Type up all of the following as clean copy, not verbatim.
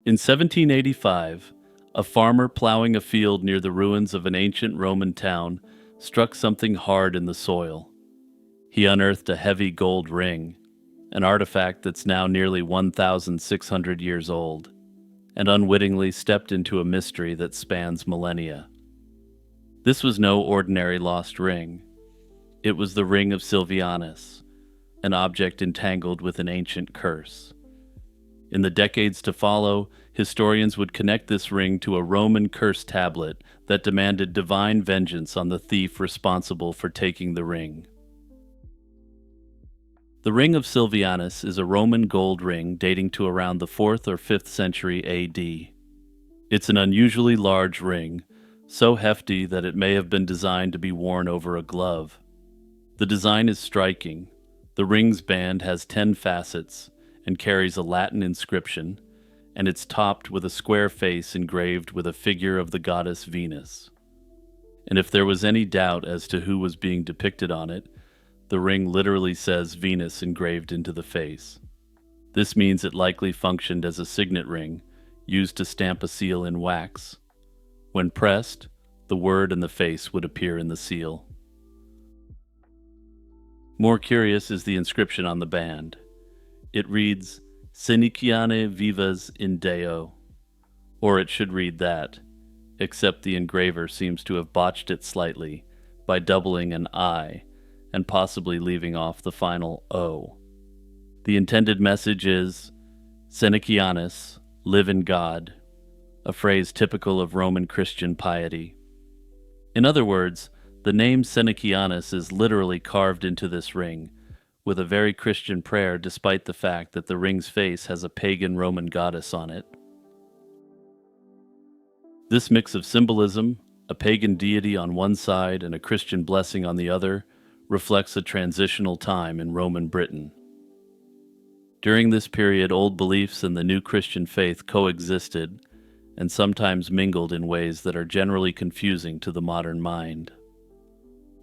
In 1785, a farmer plowing a field near the ruins of an ancient Roman town struck something hard in the soil. He unearthed a heavy gold ring, an artifact that's now nearly 1,600 years old, and unwittingly stepped into a mystery that spans millennia. This was no ordinary lost ring. It was the Ring of Silvianus, an object entangled with an ancient curse. In the decades to follow, historians would connect this ring to a Roman curse tablet that demanded divine vengeance on the thief responsible for taking the ring. The Ring of Silvianus is a Roman gold ring dating to around the 4th or 5th century AD. It's an unusually large ring, so hefty that it may have been designed to be worn over a glove. The design is striking. The ring's band has 10 facets and carries a Latin inscription, and it's topped with a square face engraved with a figure of the goddess Venus. And if there was any doubt as to who was being depicted on it, the ring literally says Venus engraved into the face. This means it likely functioned as a signet ring, used to stamp a seal in wax. When pressed, the word and the face would appear in the seal. More curious is the inscription on the band. It reads, Seniciane vivas in Deo, or it should read that, except the engraver seems to have botched it slightly by doubling an I and possibly leaving off the final O. The intended message is, Senicianus, live in God, a phrase typical of Roman Christian piety. In other words, the name Senicianus is literally carved into this ring, with a very Christian prayer despite the fact that the ring's face has a pagan Roman goddess on it. This mix of symbolism, a pagan deity on one side and a Christian blessing on the other, reflects a transitional time in Roman Britain. During this period, old beliefs and the new Christian faith coexisted and sometimes mingled in ways that are generally confusing to the modern mind.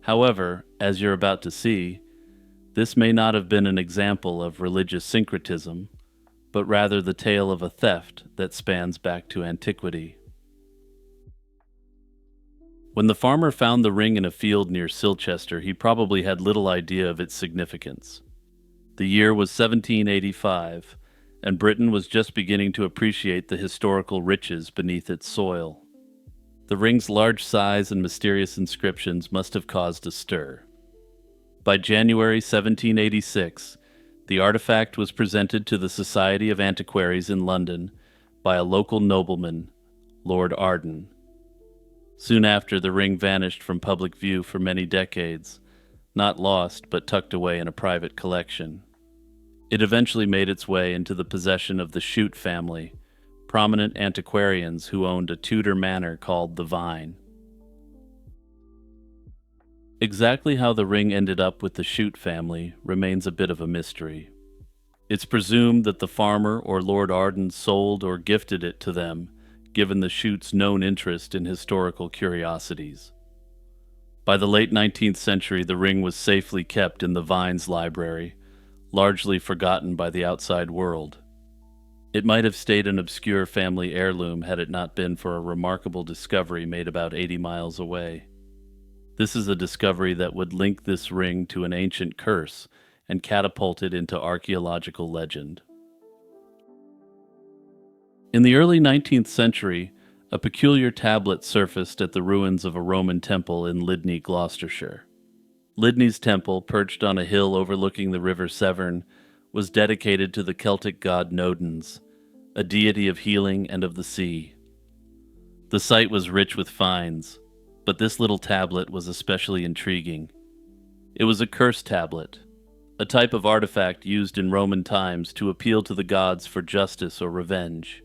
However, as you're about to see, this may not have been an example of religious syncretism, but rather the tale of a theft that spans back to antiquity. When the farmer found the ring in a field near Silchester, he probably had little idea of its significance. The year was 1785, and Britain was just beginning to appreciate the historical riches beneath its soil. The ring's large size and mysterious inscriptions must have caused a stir. By January 1786, the artifact was presented to the Society of Antiquaries in London by a local nobleman, Lord Arden. Soon after, the ring vanished from public view for many decades, not lost but tucked away in a private collection. It eventually made its way into the possession of the Shute family, prominent antiquarians who owned a Tudor manor called the Vine. Exactly how the ring ended up with the Shute family remains a bit of a mystery. It's presumed that the farmer or Lord Arden sold or gifted it to them, given the Shute's known interest in historical curiosities. By the late 19th century, the ring was safely kept in the Vine's library, largely forgotten by the outside world. It might have stayed an obscure family heirloom had it not been for a remarkable discovery made about 80 miles away. This is a discovery that would link this ring to an ancient curse and catapult it into archaeological legend. In the early 19th century, a peculiar tablet surfaced at the ruins of a Roman temple in Lydney, Gloucestershire. Lydney's temple, perched on a hill overlooking the River Severn, was dedicated to the Celtic god Nodens, a deity of healing and of the sea. The site was rich with finds, but this little tablet was especially intriguing. It was a curse tablet, a type of artifact used in Roman times to appeal to the gods for justice or revenge.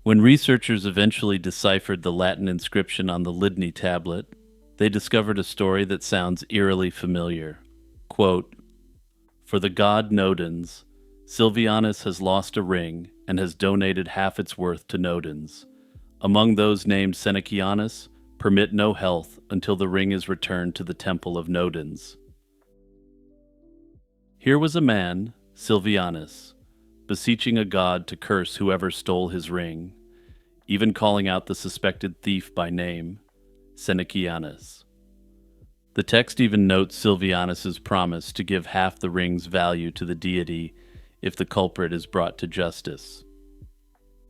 When researchers eventually deciphered the Latin inscription on the Lydney tablet, they discovered a story that sounds eerily familiar. Quote, For the god Nodens, Silvianus has lost a ring and has donated half its worth to Nodens. Among those named Senicianus, permit no health until the ring is returned to the temple of Nodens. Here was a man, Silvianus, beseeching a god to curse whoever stole his ring, even calling out the suspected thief by name, Senecianus. The text even notes Silvianus's promise to give half the ring's value to the deity if the culprit is brought to justice.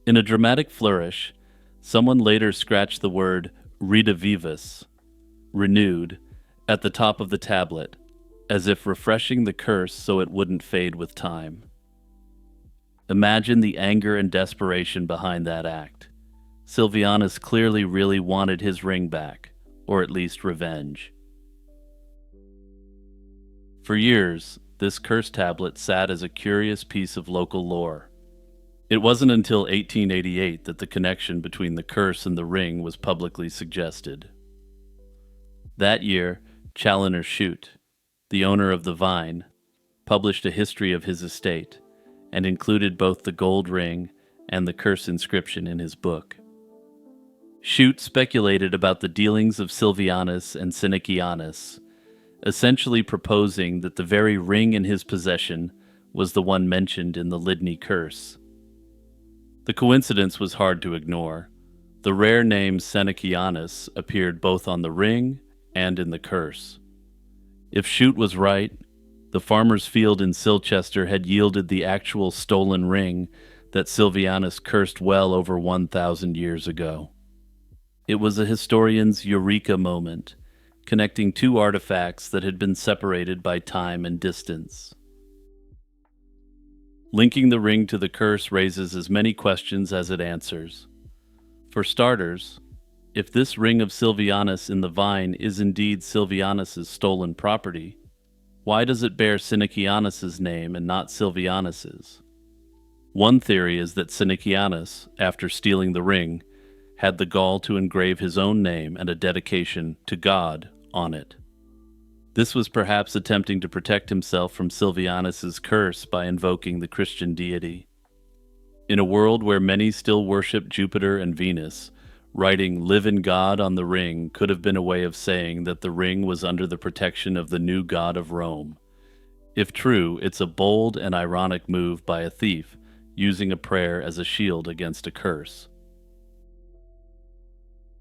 In a dramatic flourish, someone later scratched the word redivivus, renewed, at the top of the tablet, as if refreshing the curse so it wouldn't fade with time. Imagine the anger and desperation behind that act. Silvianus clearly really wanted his ring back, or at least revenge. For years, this curse tablet sat as a curious piece of local lore. It wasn't until 1888 that the connection between the curse and the ring was publicly suggested. That year, Challoner Shute, the owner of the Vine, published a history of his estate and included both the gold ring and the curse inscription in his book. Shute speculated about the dealings of Silvianus and Senecianus, essentially proposing that the very ring in his possession was the one mentioned in the Lydney curse. The coincidence was hard to ignore. The rare name Senecianus appeared both on the ring and in the curse. If Shute was right, the farmer's field in Silchester had yielded the actual stolen ring that Silvianus cursed well over 1,000 years ago. It was a historian's eureka moment, connecting two artifacts that had been separated by time and distance. Linking the ring to the curse raises as many questions as it answers. For starters, if this ring of Silvianus in the Vine is indeed Silvianus's stolen property, why does it bear Senecianus's name and not Silvianus's? One theory is that Senecianus, after stealing the ring, had the gall to engrave his own name and a dedication to God on it. This was perhaps attempting to protect himself from Silvianus's curse by invoking the Christian deity. In a world where many still worship Jupiter and Venus, writing "Live in God" on the ring could have been a way of saying that the ring was under the protection of the new god of Rome. If true, it's a bold and ironic move by a thief, using a prayer as a shield against a curse.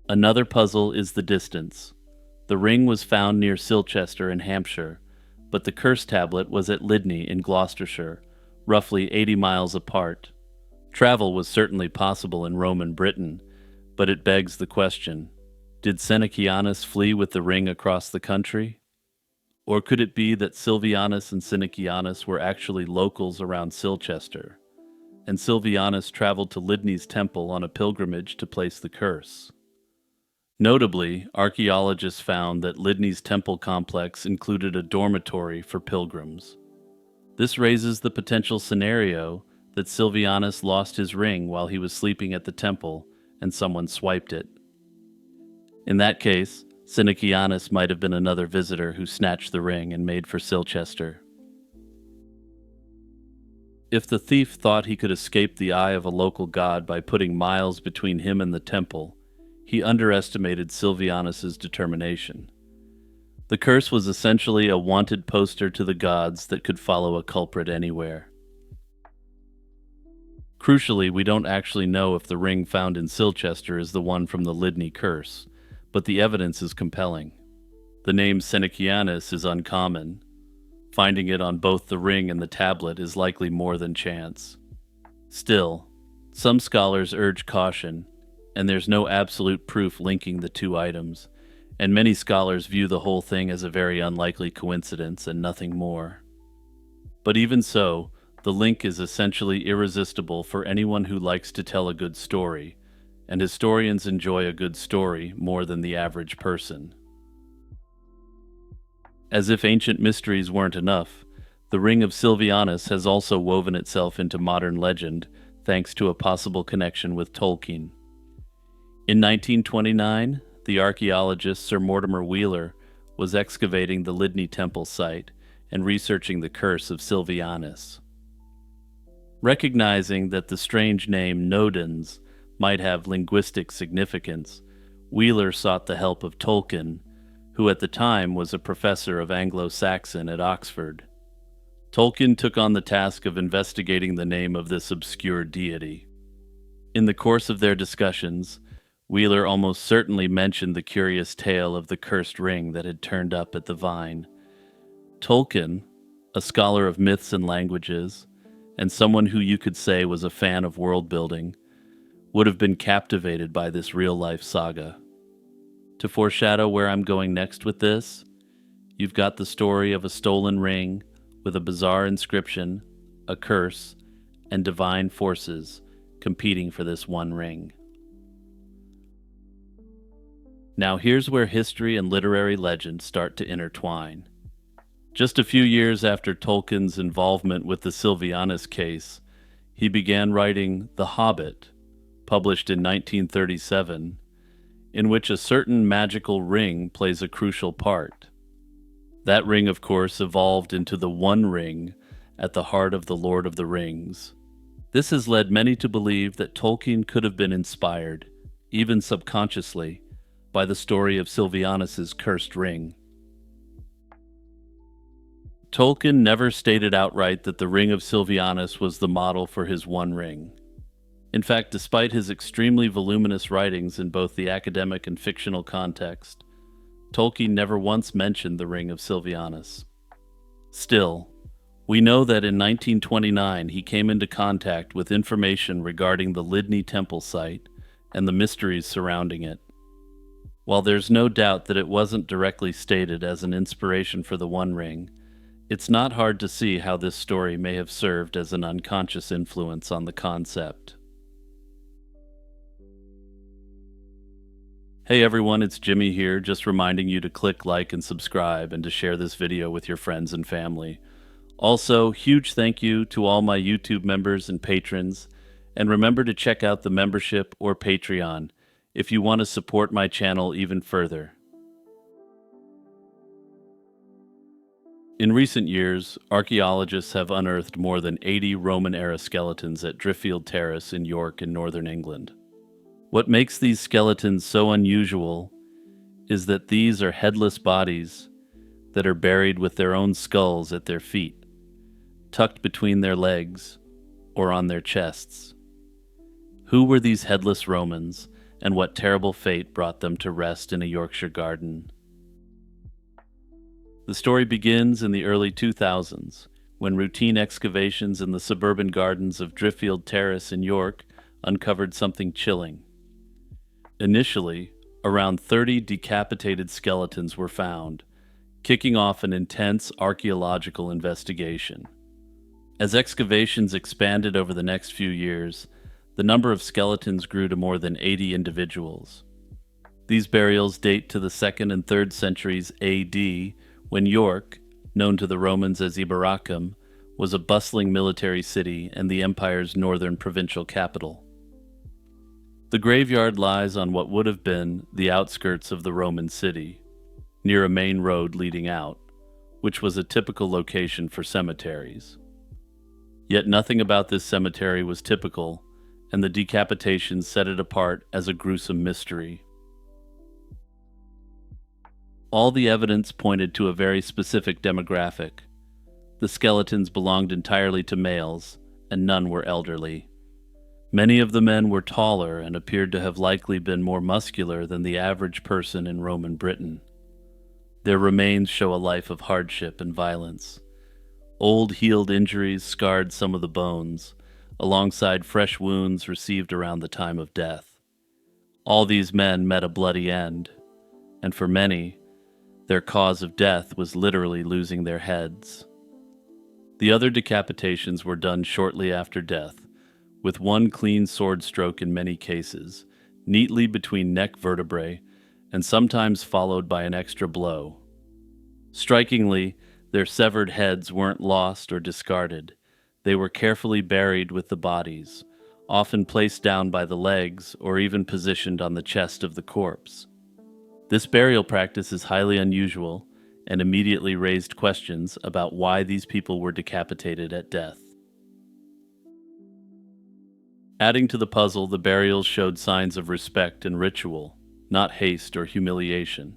Another puzzle is the distance. The ring was found near Silchester in Hampshire, but the curse tablet was at Lydney in Gloucestershire, roughly 80 miles apart. Travel was certainly possible in Roman Britain, but it begs the question, did Senecianus flee with the ring across the country? Or could it be that Silvianus and Senecianus were actually locals around Silchester, and Silvianus traveled to Lydney's temple on a pilgrimage to place the curse? Notably, archaeologists found that Lydney's temple complex included a dormitory for pilgrims. This raises the potential scenario that Silvianus lost his ring while he was sleeping at the temple and someone swiped it. In that case, Senecianus might have been another visitor who snatched the ring and made for Silchester. If the thief thought he could escape the eye of a local god by putting miles between him and the temple, he underestimated Silvianus's determination. The curse was essentially a wanted poster to the gods that could follow a culprit anywhere. Crucially, we don't actually know if the ring found in Silchester is the one from the Lydney curse, but the evidence is compelling. The name Senecianus is uncommon. Finding it on both the ring and the tablet is likely more than chance. Still, some scholars urge caution, and there's no absolute proof linking the two items, and many scholars view the whole thing as a very unlikely coincidence and nothing more. But even so, the link is essentially irresistible for anyone who likes to tell a good story, and historians enjoy a good story more than the average person. As if ancient mysteries weren't enough, the ring of Silvianus has also woven itself into modern legend thanks to a possible connection with Tolkien. In 1929, the archaeologist Sir Mortimer Wheeler was excavating the Lydney Temple site and researching the curse of Silvianus. Recognizing that the strange name Nodens might have linguistic significance, Wheeler sought the help of Tolkien, who at the time was a professor of Anglo-Saxon at Oxford. Tolkien took on the task of investigating the name of this obscure deity. In the course of their discussions, Wheeler almost certainly mentioned the curious tale of the cursed ring that had turned up at the Vine. Tolkien, a scholar of myths and languages, and someone who you could say was a fan of world building, would have been captivated by this real-life saga. To foreshadow where I'm going next with this, you've got the story of a stolen ring with a bizarre inscription, a curse, and divine forces competing for this one ring. Now here's where history and literary legend start to intertwine. Just a few years after Tolkien's involvement with the Silvianus case, he began writing The Hobbit, published in 1937, in which a certain magical ring plays a crucial part. That ring, of course, evolved into the One Ring at the heart of The Lord of the Rings. This has led many to believe that Tolkien could have been inspired, even subconsciously, by the story of Silvianus's cursed ring. Tolkien never stated outright that the Ring of Silvianus was the model for his One Ring. In fact, despite his extremely voluminous writings in both the academic and fictional context, Tolkien never once mentioned the Ring of Silvianus. Still, we know that in 1929 he came into contact with information regarding the Lydney Temple site and the mysteries surrounding it. While there's no doubt that it wasn't directly stated as an inspiration for the One Ring, it's not hard to see how this story may have served as an unconscious influence on the concept. Hey everyone, it's Jimmy here, just reminding you to click like and subscribe and to share this video with your friends and family. Also, huge thank you to all my YouTube members and patrons, and remember to check out the membership or Patreon if you want to support my channel even further. In recent years, archaeologists have unearthed more than 80 Roman-era skeletons at Driffield Terrace in York in northern England. What makes these skeletons so unusual is that these are headless bodies that are buried with their own skulls at their feet, tucked between their legs or on their chests. Who were these headless Romans, and what terrible fate brought them to rest in a Yorkshire garden? The story begins in the early 2000s, when routine excavations in the suburban gardens of Driffield Terrace in York uncovered something chilling. Initially, around 30 decapitated skeletons were found, kicking off an intense archaeological investigation. As excavations expanded over the next few years, the number of skeletons grew to more than 80 individuals. These burials date to the 2nd and 3rd centuries AD, when York, known to the Romans as Iberacum, was a bustling military city and the empire's northern provincial capital. The graveyard lies on what would have been the outskirts of the Roman city, near a main road leading out, which was a typical location for cemeteries. Yet nothing about this cemetery was typical, and the decapitations set it apart as a gruesome mystery. All the evidence pointed to a very specific demographic. The skeletons belonged entirely to males, and none were elderly. Many of the men were taller and appeared to have likely been more muscular than the average person in Roman Britain. Their remains show a life of hardship and violence. Old healed injuries scarred some of the bones, alongside fresh wounds received around the time of death. All these men met a bloody end, and for many, their cause of death was literally losing their heads. The other decapitations were done shortly after death, with one clean sword stroke in many cases, neatly between neck vertebrae, and sometimes followed by an extra blow. Strikingly, their severed heads weren't lost or discarded. They were carefully buried with the bodies, often placed down by the legs or even positioned on the chest of the corpse. This burial practice is highly unusual and immediately raised questions about why these people were decapitated at death. Adding to the puzzle, the burials showed signs of respect and ritual, not haste or humiliation.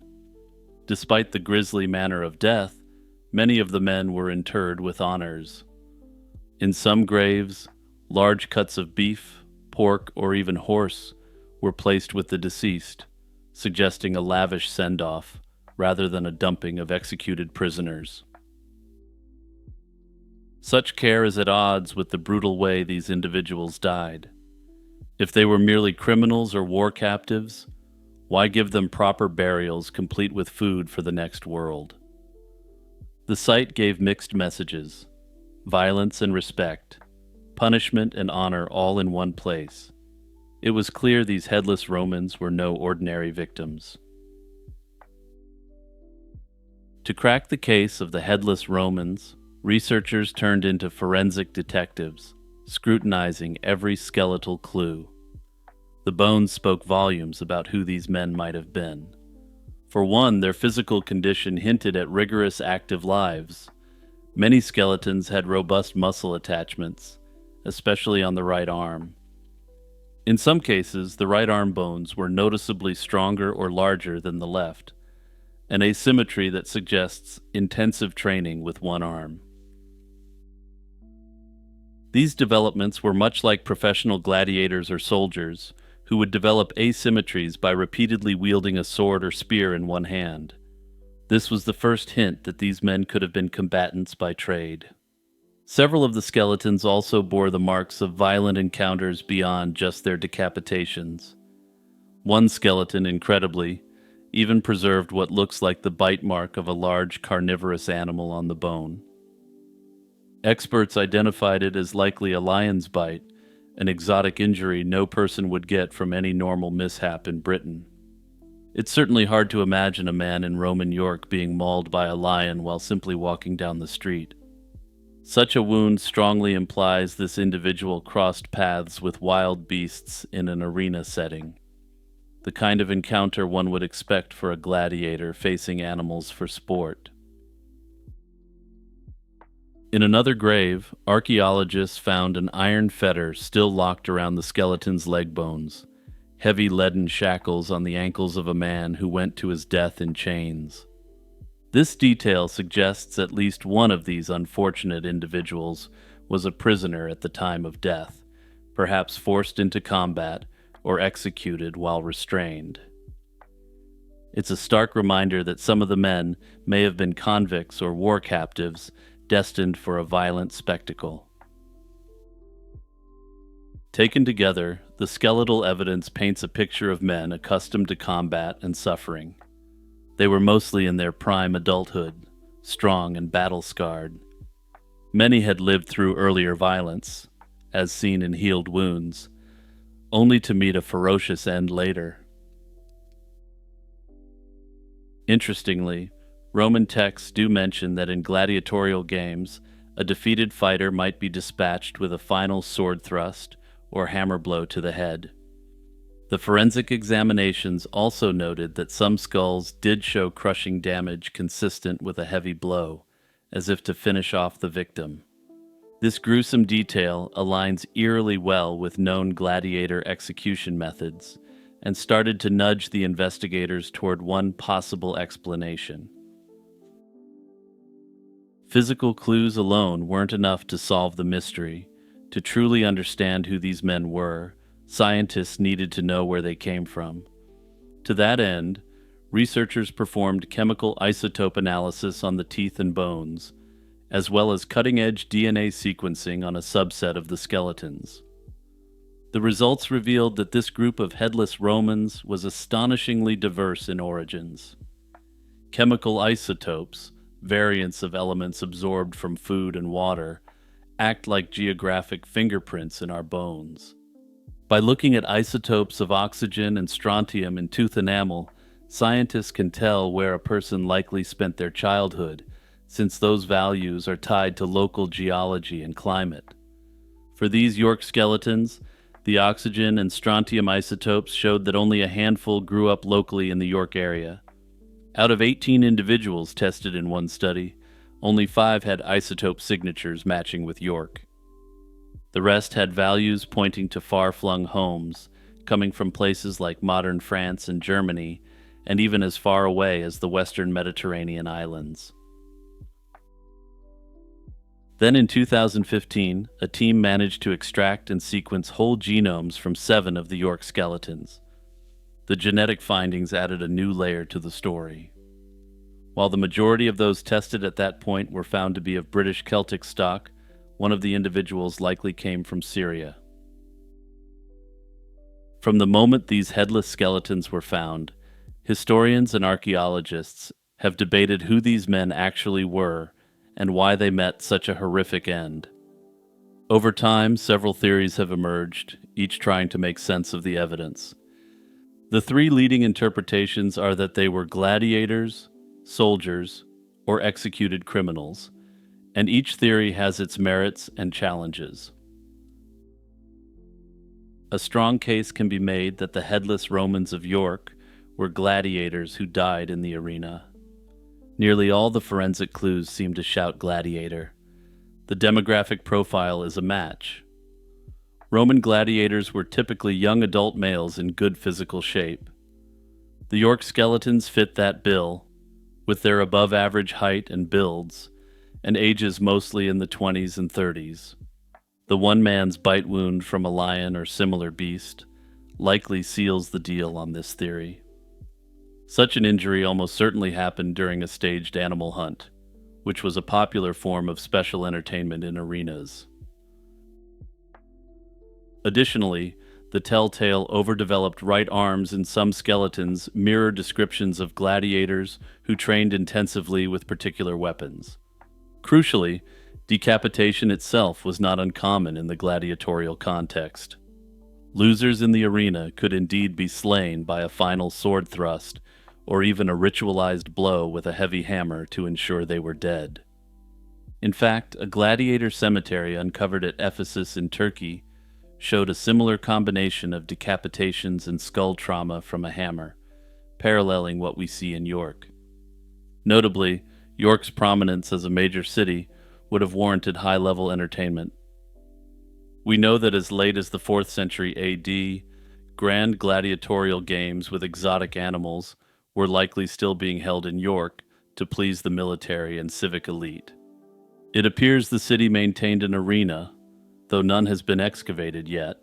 Despite the grisly manner of death, Many of the men were interred with honors. In some graves, large cuts of beef, pork, or even horse were placed with the deceased, suggesting a lavish send-off rather than a dumping of executed prisoners. Such care is at odds with the brutal way these individuals died. If they were merely criminals or war captives, why give them proper burials complete with food for the next world? The site gave mixed messages: violence and respect, punishment and honor all in one place. It was clear these headless Romans were no ordinary victims. To crack the case of the headless Romans, researchers turned into forensic detectives, scrutinizing every skeletal clue. The bones spoke volumes about who these men might have been. For one, their physical condition hinted at rigorous active lives. Many skeletons had robust muscle attachments, especially on the right arm. In some cases, the right arm bones were noticeably stronger or larger than the left, an asymmetry that suggests intensive training with one arm. These developments were much like professional gladiators or soldiers, who would develop asymmetries by repeatedly wielding a sword or spear in one hand. This was the first hint that these men could have been combatants by trade. Several of the skeletons also bore the marks of violent encounters beyond just their decapitations. One skeleton, incredibly, even preserved what looks like the bite mark of a large carnivorous animal on the bone. Experts identified it as likely a lion's bite, an exotic injury no person would get from any normal mishap in Britain. It's certainly hard to imagine a man in Roman York being mauled by a lion while simply walking down the street. Such a wound strongly implies this individual crossed paths with wild beasts in an arena setting, the kind of encounter one would expect for a gladiator facing animals for sport. In another grave, archaeologists found an iron fetter still locked around the skeleton's leg bones, heavy leaden shackles on the ankles of a man who went to his death in chains. This detail suggests at least one of these unfortunate individuals was a prisoner at the time of death, perhaps forced into combat or executed while restrained. It's a stark reminder that some of the men may have been convicts or war captives destined for a violent spectacle. Taken together, the skeletal evidence paints a picture of men accustomed to combat and suffering. They were mostly in their prime adulthood, strong and battle-scarred. Many had lived through earlier violence, as seen in healed wounds, only to meet a ferocious end later. Interestingly, Roman texts do mention that in gladiatorial games, a defeated fighter might be dispatched with a final sword thrust or hammer blow to the head. The forensic examinations also noted that some skulls did show crushing damage consistent with a heavy blow, as if to finish off the victim. This gruesome detail aligns eerily well with known gladiator execution methods and started to nudge the investigators toward one possible explanation. Physical clues alone weren't enough to solve the mystery. To truly understand who these men were, scientists needed to know where they came from. To that end, researchers performed chemical isotope analysis on the teeth and bones, as well as cutting-edge DNA sequencing on a subset of the skeletons. The results revealed that this group of headless Romans was astonishingly diverse in origins. Chemical isotopes, variants of elements absorbed from food and water, act like geographic fingerprints in our bones. By looking at isotopes of oxygen and strontium in tooth enamel, scientists can tell where a person likely spent their childhood, since those values are tied to local geology and climate. For these York skeletons, the oxygen and strontium isotopes showed that only a handful grew up locally in the York area. Out of 18 individuals tested in one study, only 5 had isotope signatures matching with York. The rest had values pointing to far-flung homes, coming from places like modern France and Germany, and even as far away as the western Mediterranean islands. Then in 2015, a team managed to extract and sequence whole genomes from 7 of the York skeletons. The genetic findings added a new layer to the story. While the majority of those tested at that point were found to be of British Celtic stock, one of the individuals likely came from Syria. From the moment these headless skeletons were found, historians and archaeologists have debated who these men actually were and why they met such a horrific end. Over time, several theories have emerged, each trying to make sense of the evidence. The 3 leading interpretations are that they were gladiators, soldiers, or executed criminals, and each theory has its merits and challenges. A strong case can be made that the headless Romans of York were gladiators who died in the arena. Nearly all the forensic clues seem to shout gladiator. The demographic profile is a match. Roman gladiators were typically young adult males in good physical shape. The York skeletons fit that bill, with their above-average height and builds, and ages mostly in the 20s and 30s. The one man's bite wound from a lion or similar beast likely seals the deal on this theory. Such an injury almost certainly happened during a staged animal hunt, which was a popular form of special entertainment in arenas. Additionally, the telltale overdeveloped right arms in some skeletons mirror descriptions of gladiators who trained intensively with particular weapons. Crucially, decapitation itself was not uncommon in the gladiatorial context. Losers in the arena could indeed be slain by a final sword thrust or even a ritualized blow with a heavy hammer to ensure they were dead. In fact, a gladiator cemetery uncovered at Ephesus in Turkey showed a similar combination of decapitations and skull trauma from a hammer, paralleling what we see in York. Notably, York's prominence as a major city would have warranted high-level entertainment. We know that as late as the 4th century AD, grand gladiatorial games with exotic animals were likely still being held in York to please the military and civic elite. It appears the city maintained an arena, though none has been excavated yet,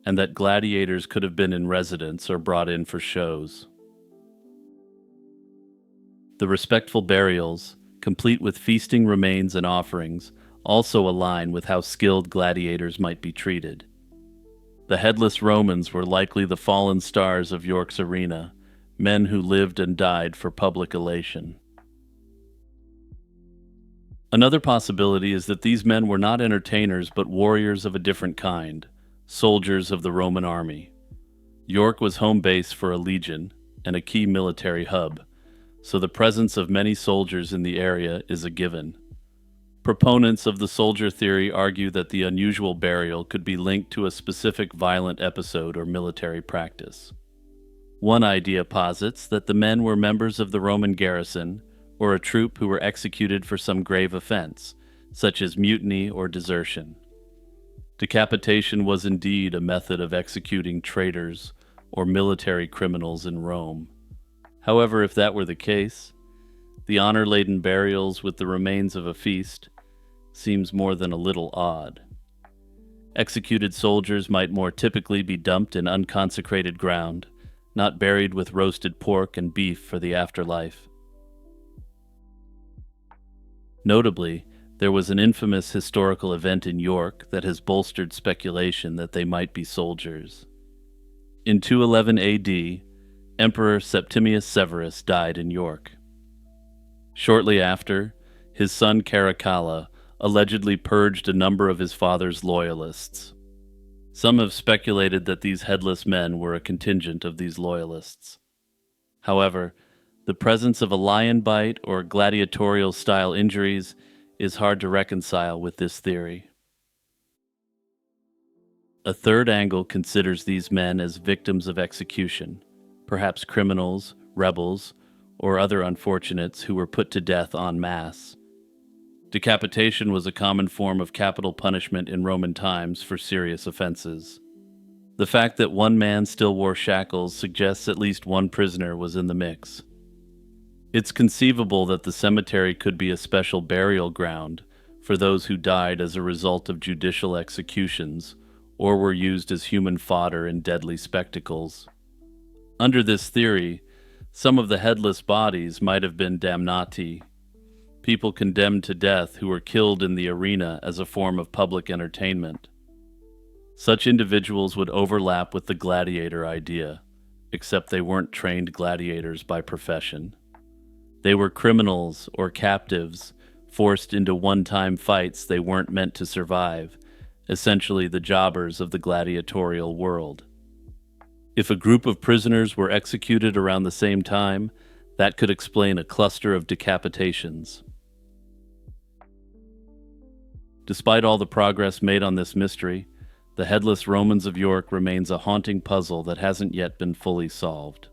and that gladiators could have been in residence or brought in for shows. The respectful burials, complete with feasting remains and offerings, also align with how skilled gladiators might be treated. The headless Romans were likely the fallen stars of York's arena, men who lived and died for public elation. Another possibility is that these men were not entertainers but warriors of a different kind, soldiers of the Roman army. York was home base for a legion and a key military hub, so the presence of many soldiers in the area is a given. Proponents of the soldier theory argue that the unusual burial could be linked to a specific violent episode or military practice. One idea posits that the men were members of the Roman garrison or a troop who were executed for some grave offense, such as mutiny or desertion. Decapitation was indeed a method of executing traitors or military criminals in Rome. However, if that were the case, the honor-laden burials with the remains of a feast seems more than a little odd. Executed soldiers might more typically be dumped in unconsecrated ground, not buried with roasted pork and beef for the afterlife. Notably, there was an infamous historical event in York that has bolstered speculation that they might be soldiers. In 211 AD, Emperor Septimius Severus died in York. Shortly after, his son Caracalla allegedly purged a number of his father's loyalists. Some have speculated that these headless men were a contingent of these loyalists. However, the presence of a lion bite or gladiatorial-style injuries is hard to reconcile with this theory. A third angle considers these men as victims of execution, perhaps criminals, rebels, or other unfortunates who were put to death en masse. Decapitation was a common form of capital punishment in Roman times for serious offenses. The fact that one man still wore shackles suggests at least one prisoner was in the mix. It's conceivable that the cemetery could be a special burial ground for those who died as a result of judicial executions or were used as human fodder in deadly spectacles. Under this theory, some of the headless bodies might have been damnati, people condemned to death who were killed in the arena as a form of public entertainment. Such individuals would overlap with the gladiator idea, except they weren't trained gladiators by profession. They were criminals or captives forced into one-time fights they weren't meant to survive, essentially the jobbers of the gladiatorial world. If a group of prisoners were executed around the same time, that could explain a cluster of decapitations. Despite all the progress made on this mystery, the headless Romans of York remains a haunting puzzle that hasn't yet been fully solved.